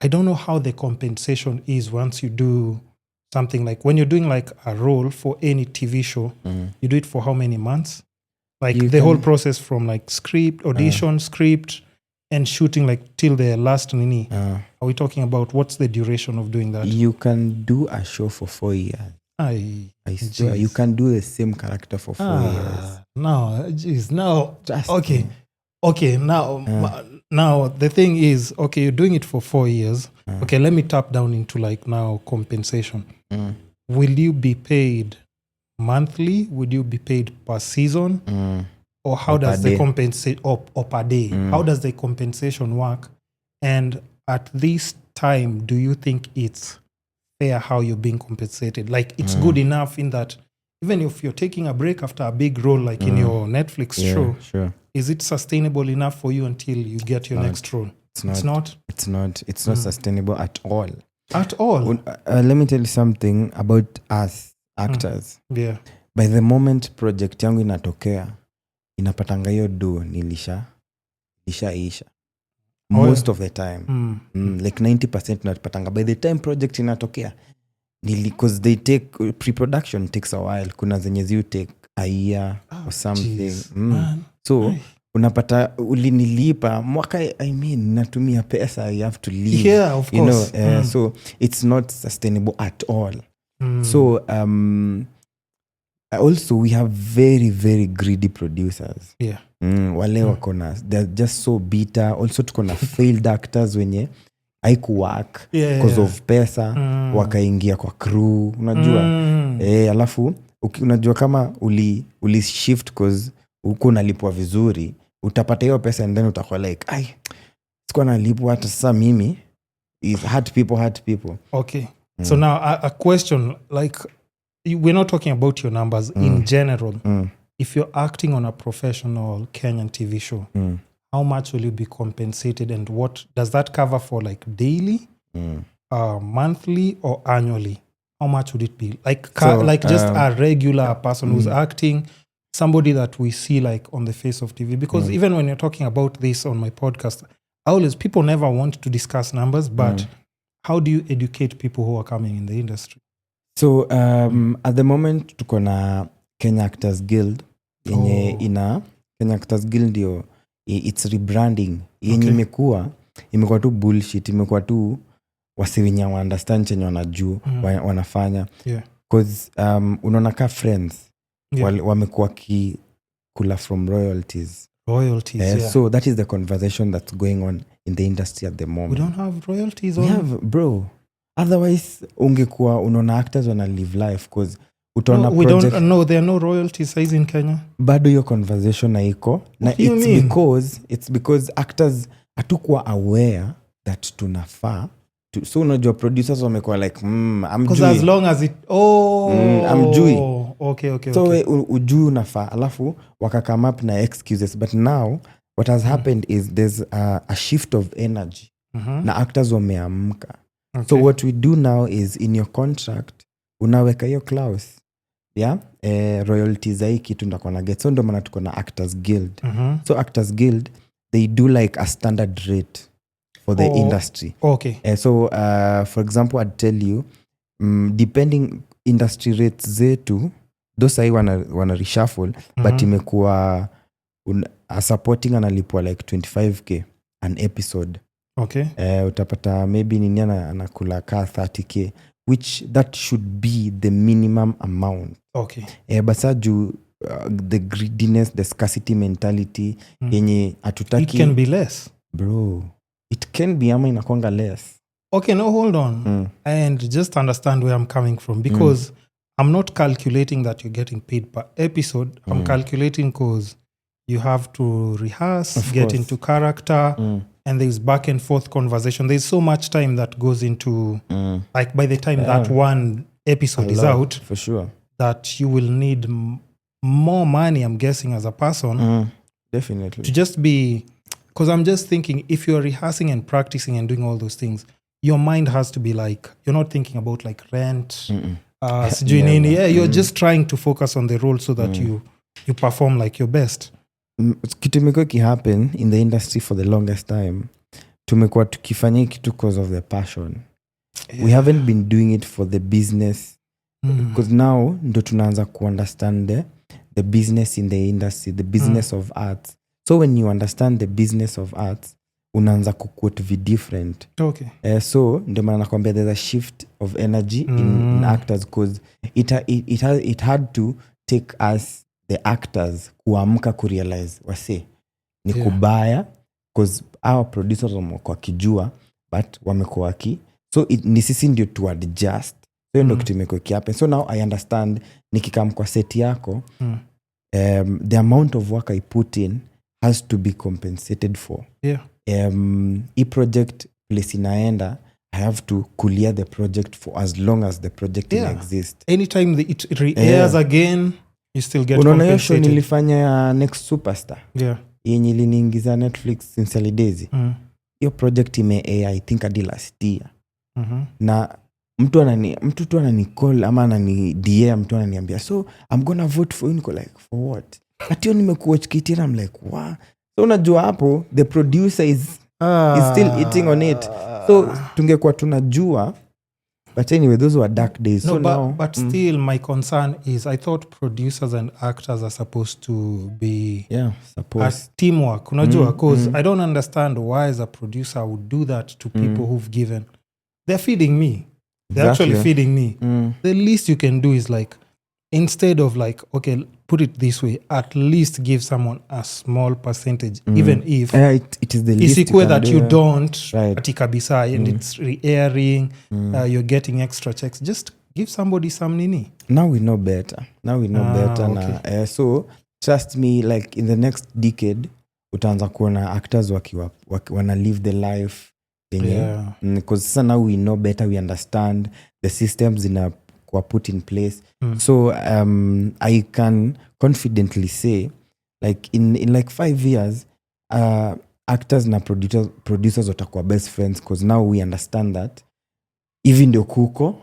I don't know how the compensation is once you do something like when you're doing like a role for any TV show, you do it for how many months? Like the whole process from like script, audition, script, and shooting like till the last nini. Are we talking about what's the duration of doing that? You can do a show for 4 years. I swear, you can do the same character for 4 years. No, geez, now, okay, now the thing is, okay, you're doing it for 4 years. Okay, let me tap down into like now compensation. Will you be paid monthly? Would you be paid per season? Or how does the compensate or per day? How does the compensation work? And at this time, do you think it's fair how you're being compensated? Like it's good enough in that even if you're taking a break after a big role like in your Netflix show, sure. Is it sustainable enough for you until you get your next role? It's not sustainable at all. At all? Let me tell you something about us actors. Yeah. By the moment project yangu inatokea, inapatanga hiyo do nilisha most of the time. Like 90% inapatanga by the time project inatokea. Because they take pre-production takes a while. Kuna zenye ziu take a year or something. So unapata ulinilipa mwaka, I mean natumia pesa, you have to leave. Yeah, of course. So it's not sustainable at all. So also we have very very greedy producers. Yeah. Wale wakona, they're just so bitter. Also tukona failed actors wenye haikuwork because of pesa, wakaingia kwa crew, unajua. Alafu unajua kama uli shift cause uko nalipwa vizuri, utapata hiyo pesa and then utakuwa like, ai, sikuwa nalipwa hata sasa mimi. Is hurt people. Okay. So now a question, like we're not talking about your numbers in general. If you're acting on a professional Kenyan TV show, how much will you be compensated, and what does that cover for, like daily, monthly, or annually? How much would it be? Like just a regular person who's acting, somebody that we see like on the face of TV. Because even when you're talking about this on my podcast, people never want to discuss numbers, but how do you educate people who are coming in the industry? So at the moment tuko na Kenya Actors Guild yenye Kenya Actors Guild yo, it's rebranding yenye imekuwa tu bullshit, imekuwa tu wasiwinya wa understand chenye wanajua wanafanya. Because unaona ka friends wamekuwa kula from royalties. So that is the conversation that's going on in the industry at the moment. We don't have royalties. We have, bro. Otherwise ungekuwa unaona actors wana live life because utaona project. There are no royalties size in Kenya. Bado hiyo conversation haiko. Na it's because actors hatukuwa aware that tunafaa. So unajua producers wamekuwa like because as long as it amjui. Okay. So ujui unafaa, alafu waka come up na excuses. But now what has happened is there's a shift of energy. Na actors wameamka. So what we do now is in your contract unaweka hiyo clause, royalties hii kitu ndako na get. So ndo maana tuko na Actors Guild. So Actors Guild, they do like a standard rate for the industry. So for example, I'd tell you, depending industry rates zetu, those hii wana reshuffle, but imekuwa supporting analipwa like 25k an episode. Utapata maybe nini anakula ka 30k, which that should be the minimum amount. Basa juu the greediness, the scarcity mentality yenye atutaki. It can be less, bro. It can be ama inakonga less. No, hold on. And just understand where I'm coming from, because I'm not calculating that you're getting paid per episode. I'm calculating because you have to rehearse, get into character, and there's back and forth conversation. There's so much time that goes into, like by the time that one episode is out, for sure, that you will need more money, I'm guessing, as a person. Definitely. To just be, because I'm just thinking, if you're rehearsing and practicing and doing all those things, your mind has to be like, you're not thinking about like rent, you're just trying to focus on the role so that you perform like your best. Kitu imekuwa happen in the industry for the longest time. tumekuwa tukifanya kitu because of the passion. We haven't been doing it for the business because now ndo tunaanza understand the business in the industry, the business of arts. So when you understand the business of arts, unaanza kuquote different. Okay. So ndio maana nakwambia there's a shift of energy in actors because it had to take us the actors kuamka kurealize wase ni kubaya because our producers wamekuwa kijua but wamekuwa so ni sisi ndio to adjust. So ndio kitu imekuwa kiape. So now I understand nikikam kwa set yako the amount of work I put in has to be compensated for. I project place inaenda, I have to clear the project for as long as the project exists. Anytime it re-airs again, you still get compensated. Unaona show nilifanya Next Superstar. Yenye iliniingiza Netflix since Alidezi. Hiyo project ime-air I think hadi last year. Na mtu tu ananicall ama anani-DM mtu ananiambia so I'm gonna vote for you. Niko like for what? Ati nimekuwatch kitira I'm like wow. So unajua hapo the producer is still eating on it. So tungekuwa tunajua. But anyway, those were dark days. No, so but still my concern is I thought producers and actors are supposed to be a teamwork. Unajua, because I don't understand why as a producer I would do that to people who've given. They're feeding me. They're actually feeding me. The least you can do is like, instead of like, okay, put it this way, at least give someone a small percentage, even if it is the least you that you don't right. And it's re-airing, you're getting extra checks. Just give somebody some nini. Now we know better. Okay. So trust me, like in the next decade, utaanza kuona actors wana live the life. Because now we know better, we understand the systems were put in place. So I can confidently say like in like 5 years actors na producers watakuwa best friends because now we understand that even ndio kuko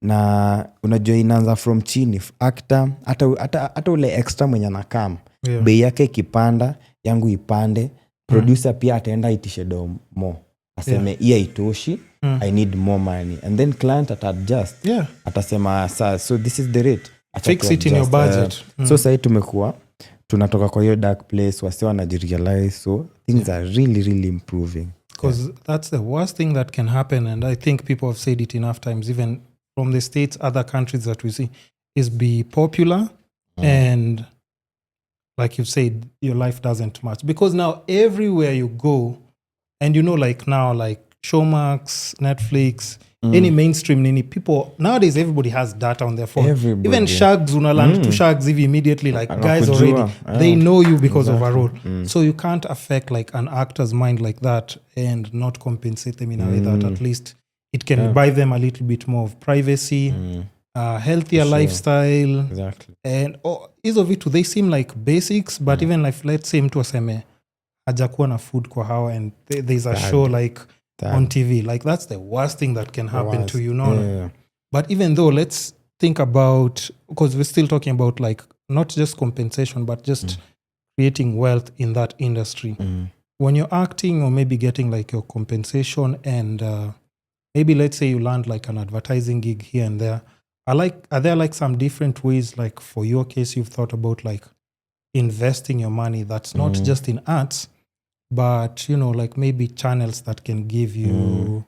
na unajua inaanza from chini actor hata ule extra mwenye anakam bei yake ikipanda yangu ipande producer pia ataenda itishe more aseme iya itoshi I need more money and then client adjust atasema so this is the rate fix it in your budget. So sasa tumekuwa tunatoka kwa hiyo dark place wase wanajirealize so things are really really improving because that's the worst thing that can happen and I think people have said it enough times even from the States, other countries that we see is be popular and like you've said your life doesn't match because now everywhere you go and you know like now like Showmax, Netflix, any mainstream nini people nowadays everybody has data on their phone. Even shags unaland to shags immediately like guys already they know you because of a role. So you can't affect like an actor's mind like that and not compensate them in a way that at least it can buy them a little bit more of privacy, healthier lifestyle. Exactly. And hizo vitu they seem like basics but even like let's say mtu aseme hajakuwa na food kwa hawa and there's a show like on TV like that's the worst thing that can happen to you know. But even though let's think about because we're still talking about like not just compensation but just creating wealth in that industry. When you're acting or maybe getting like your compensation and maybe let's say you land like an advertising gig here and there are there like some different ways like for your case you've thought about like investing your money that's not just in arts but you know like maybe channels that can give you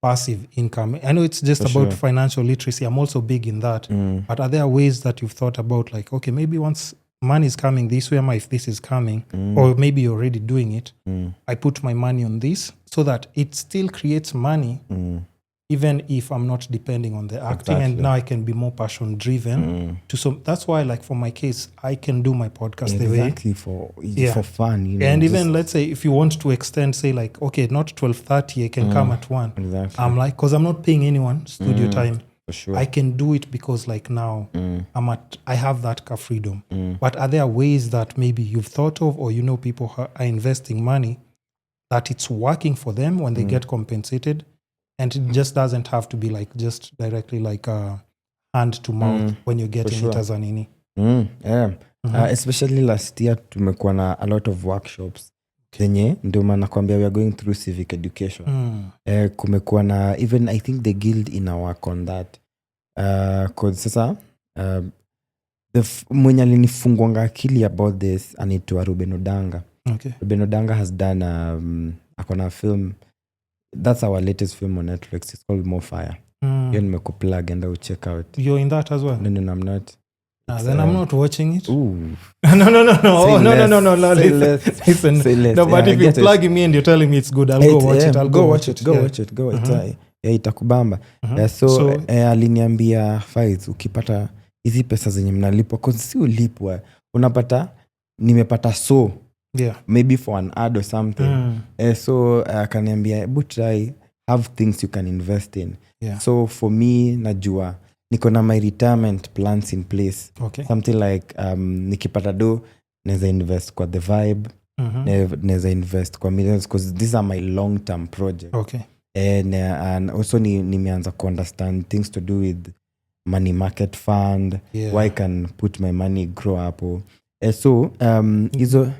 passive income. I know it's just about financial literacy. I'm also big in that. But are there ways that you've thought about like okay maybe once money is coming this way if this is coming or maybe you're already doing it I put my money on this so that it still creates money even if I'm not depending on the acting and now I can be more passion driven so that's why like for my case I can do my podcast the way for fun you know, and even let's say if you want to extend say like okay not 12:30 I can come at 1 I'm like because I'm not paying anyone studio time for sure. I can do it because like now I have that car freedom but are there ways that maybe you've thought of or you know people are investing money that it's working for them when they get compensated and it just doesn't have to be like just directly like hand to mouth when you're getting it as an ini. Especially last year tumekuwa na a lot of workshops Zenye ndio maana nakwambia we are going through civic education. Kumekuwa na even I think the guild ina work on that. Cause sasa mwenye alinifungwanga akili about this anaitwa Ruben Odanga. Okay. Ruben Odanga has done akona film, that's our latest film on Netflix, it's called More Fire. Hiyo nimekuplug and I'll check out. You're in that as well? No, I'm not. Then I'm not watching it. Ooh. No. Listen. No, but if you're plugging me and you're telling me it's good, I'll go watch it. I'll go watch it. Go watch it. Itakubamba. So aliniambia Faiz, ukipata hizi pesa zenye mnalipwa, cause si ulipwa, unapata nimepata maybe for an ad or something. So akaniambia try have things you can invest in. So for me najua niko na my retirement plans in place. Something like nikipata do naweza invest kwa the vibe, naweza invest kwa millions, because these are my long term projects. And also nimeanza ku understand things to do with money market fund, where I can put my money grow up. So hizo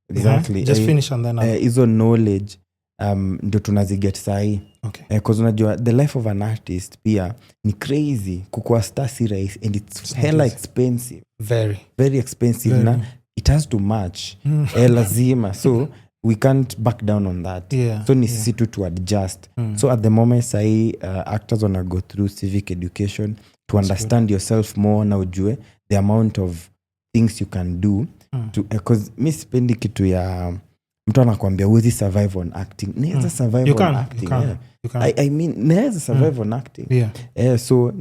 exactly just finish and then hizo knowledge ndio tunaziget sahi. Because unajua the life of an artist pia ni crazy. Kukua star si rahisi and it's hella expensive, very expensive. Na it has to match lazima, so we can't back down on that. So ni sisi tu to adjust. So at the moment sahi actors wanna go through civic education to understand yourself more, na ujue the amount of things you can do because mi sipendi kitu ya mtu anakuambia huwezi survive on acting. Naweza survive on acting. I mean naweza survive on acting. So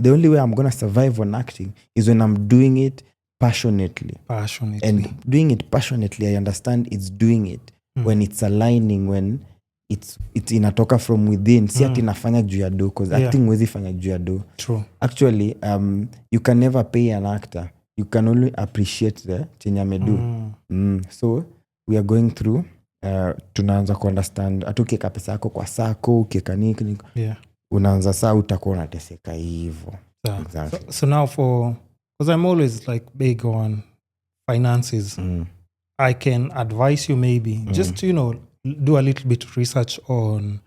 the only way I'm gonna survive on acting is when I'm doing it passionately. And doing it passionately, I understand it's doing it when it's aligning, when it's inatoka from within. Si ati nafanya juu ya do, because acting huwezi fanya juu ya do. Actually you can never pay an actor, you can only appreciate the chenye amedo. So we are going through tunaanza ku understand atukieka pesa yako kwa sako, ukieka nini unaanza saa utakuwa unateseka hivyo. Exactly. So now because I'm always like big on finances, I can advise you maybe just do a little bit of research on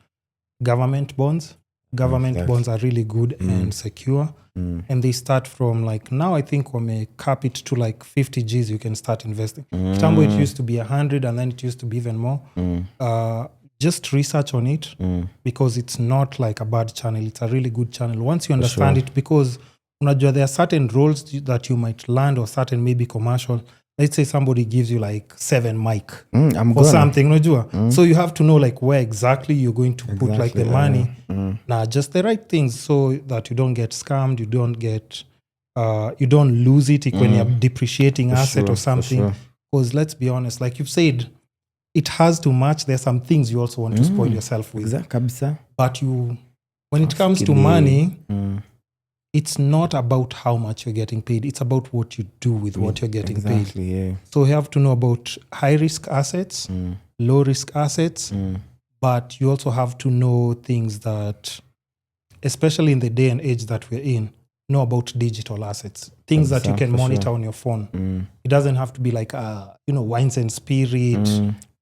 government bonds. Government bonds are really good and secure. And they start from like, now I think we may cap it to like 50 Gs you can start investing. Kitambo it used to be 100 and then it used to be even more. Just research on it because it's not like a bad channel. It's a really good channel once you understand it, because unajua there are certain roles that you might land, or certain maybe commercial. Let's say somebody gives you like 7 mic or something, unajua. So you have to know like where exactly you're going to put like the money. Just the right things so that you don't get scammed, you don't get you don't lose it when you're depreciating asset or something. Because let's be honest, like you've said, it has to match. There's some things you also want to spoil yourself with. But when it comes to money, it's not about how much you're getting paid. It's about what you do with what you're getting paid. So you have to know about high risk assets, low risk assets, but you also have to know things that, especially in the day and age that we're in, know about digital assets, things that you can monitor on your phone. It doesn't have to be like wines and spirit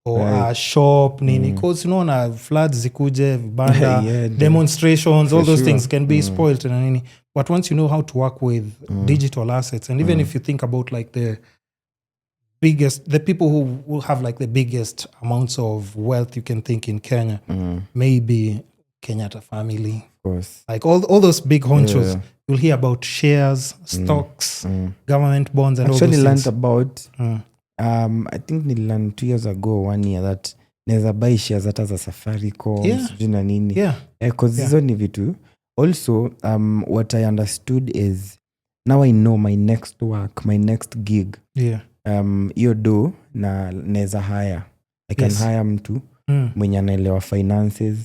or a shop nini, because na floods zikuje vibanda, demonstrations, all those things can be spoiled and nini. But once you know how to work with digital assets, and even if you think about like the people who will have like the biggest amounts of wealth you can think in Kenya, maybe Kenyatta family, of course, like all those big honchos, you'll hear about shares, stocks, government bonds, and actually all those things. About I think ni learned 2 years ago, 1 year, that naweza buy shares hata za Safaricom, sijui na nini. Because hizo ni vitu. Also, what I understood is now I know my next work, my next gig. Hiyo do na naweza hire. I can hire mtu mwenye anaelewa finances.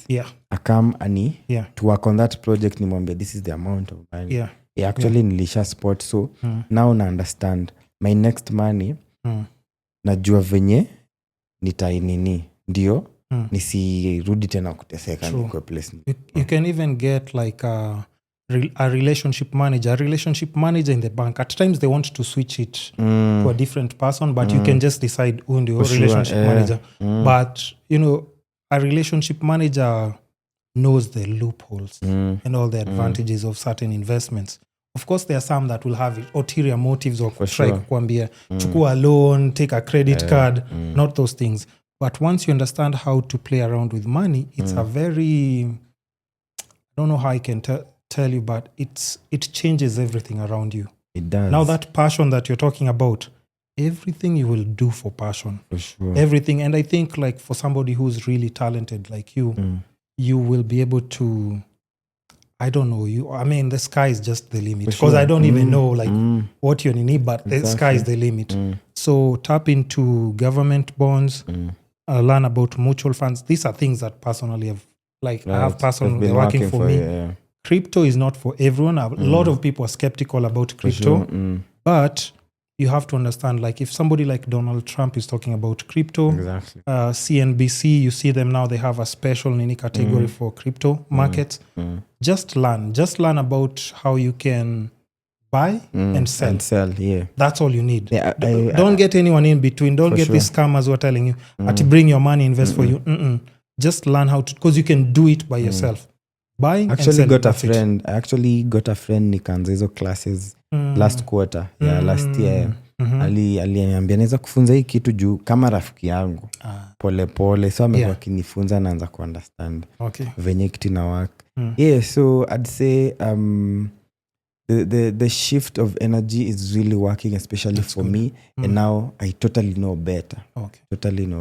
Akam ani to work on that project, nimwambia this is the amount of money. Actually nilisha spot, so now na understand my next money. Najua venye nitainini ndio nisirudi tena kuteseka kwa place. You can even get like a relationship manager in the bank, at times they want to switch it to a different person, but you can just decide who the relationship manager. But, a relationship manager knows the loopholes and all the advantages of certain investments. Of course, there are some that will have ulterior motives or try kuambia, chukua loan, take a credit card, not those things. But once you understand how to play around with money, it's a very, I don't know how I can tell you, but it changes everything around you. It does. Now that passion that you're talking about, everything you will do for passion. For sure. Everything. And I think like for somebody who's really talented like you, you will be able to, I don't know, the sky is just the limit. Because I don't even know like what you need, but the sky is the limit. So tap into government bonds, learn about mutual funds. These are things that personally I have personally working for me. Yeah. Crypto is not for everyone. A lot of people are skeptical about crypto. Sure. But you have to understand, like if somebody like Donald Trump is talking about crypto, exactly. CNBC, you see them now, they have a special category for crypto markets. Just learn about how you can buy and sell. Yeah. That's all you need. Yeah, don't get anyone in between. Don't get these scammers who are telling you to bring your money, invest for you. Just learn how to, because you can do it by yourself. Buying and selling. I actually got a friend nikaanza hizo classes last quarter. Yeah, last year. Aliniambia naweza kufunza hii kitu juu kama rafiki yangu. Pole. So amekuwa akinifunza naanza kuunderstand. Okay. Venye kitu na work. Yeah, so I'd say the shift of energy is really working, especially for me. And now I totally know better. Okay. Totally know